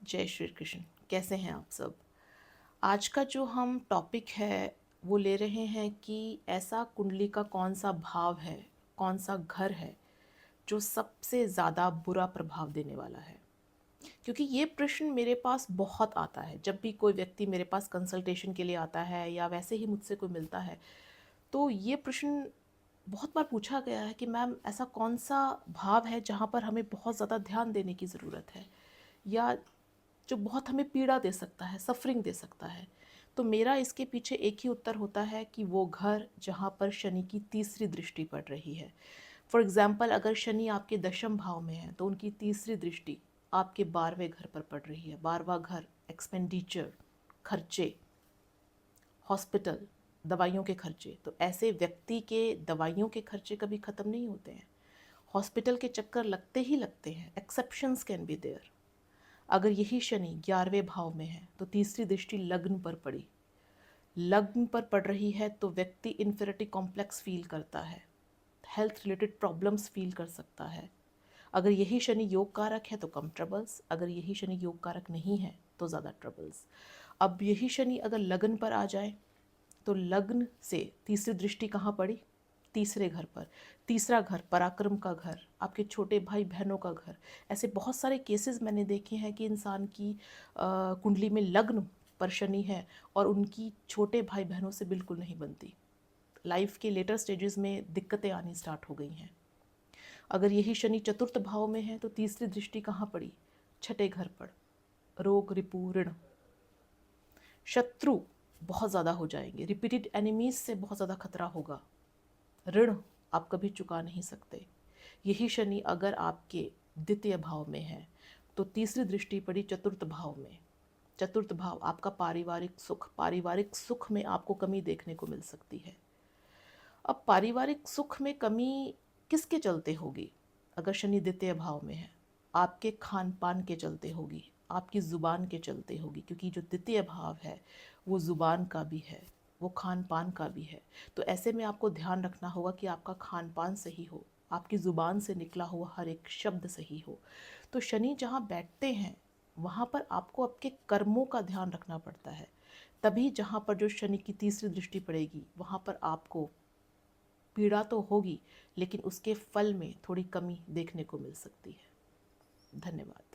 जय श्री कृष्ण। कैसे हैं आप सब? आज का जो हम टॉपिक है वो ले रहे हैं कि ऐसा कुंडली का कौन सा भाव है, कौन सा घर है जो सबसे ज़्यादा बुरा प्रभाव देने वाला है। क्योंकि ये प्रश्न मेरे पास बहुत आता है। जब भी कोई व्यक्ति मेरे पास कंसल्टेशन के लिए आता है या वैसे ही मुझसे कोई मिलता है, तो ये प्रश्न बहुत बार पूछा गया है कि मैम ऐसा कौन सा भाव है जहाँ पर हमें बहुत ज़्यादा ध्यान देने की ज़रूरत है, या जो बहुत हमें पीड़ा दे सकता है, सफरिंग दे सकता है। तो मेरा इसके पीछे एक ही उत्तर होता है कि वो घर जहाँ पर शनि की तीसरी दृष्टि पड़ रही है। फॉर एग्ज़ाम्पल, अगर शनि आपके दशम भाव में है तो उनकी तीसरी दृष्टि आपके 12वें घर पर पड़ रही है। 12वां घर एक्सपेंडिचर, खर्चे, हॉस्पिटल, दवाइयों के खर्चे। तो ऐसे व्यक्ति के दवाइयों के खर्चे कभी ख़त्म नहीं होते हैं। हॉस्पिटल के चक्कर लगते ही लगते हैं। Exceptions can be there. अगर यही शनि 11वें भाव में है तो तीसरी दृष्टि लग्न पर पड़ी, लग्न पर पड़ रही है तो व्यक्ति इन्फीरियरिटी कॉम्प्लेक्स फील करता है, हेल्थ रिलेटेड प्रॉब्लम्स फील कर सकता है। अगर यही शनि योग कारक है तो कम ट्रबल्स, अगर यही शनि योग कारक नहीं है तो ज़्यादा ट्रबल्स। अब यही शनि अगर लग्न पर आ जाए तो लग्न से तीसरी दृष्टि कहाँ पड़ी? तीसरे घर पर। तीसरा घर पराक्रम का घर, आपके छोटे भाई बहनों का घर। ऐसे बहुत सारे केसेस मैंने देखे हैं कि इंसान की कुंडली में लग्न पर शनि है और उनकी छोटे भाई बहनों से बिल्कुल नहीं बनती। लाइफ के लेटर स्टेजेस में दिक्कतें आनी स्टार्ट हो गई हैं। अगर यही शनि चतुर्थ भाव में है तो तीसरी दृष्टि कहाँ पड़ी? छठे घर पर। रोग, रिपू, ऋण, शत्रु बहुत ज़्यादा हो जाएंगे। रिपीटेड एनिमीज से बहुत ज़्यादा खतरा होगा। ऋण आप कभी चुका नहीं सकते। यही शनि अगर आपके द्वितीय भाव में है तो तीसरी दृष्टि पड़ी चतुर्थ भाव में। चतुर्थ भाव आपका पारिवारिक सुख, पारिवारिक सुख में आपको कमी देखने को मिल सकती है। अब पारिवारिक सुख में कमी किसके चलते होगी? अगर शनि द्वितीय भाव में है, आपके खान पान के चलते होगी, आपकी ज़ुबान के चलते होगी। क्योंकि जो द्वितीय भाव है वो ज़ुबान का भी है, वो खान पान का भी है। तो ऐसे में आपको ध्यान रखना होगा कि आपका खान पान सही हो, आपकी ज़ुबान से निकला हुआ हर एक शब्द सही हो। तो शनि जहाँ बैठते हैं वहाँ पर आपको आपके कर्मों का ध्यान रखना पड़ता है। तभी जहाँ पर जो शनि की तीसरी दृष्टि पड़ेगी वहाँ पर आपको पीड़ा तो होगी, लेकिन उसके फल में थोड़ी कमी देखने को मिल सकती है। धन्यवाद।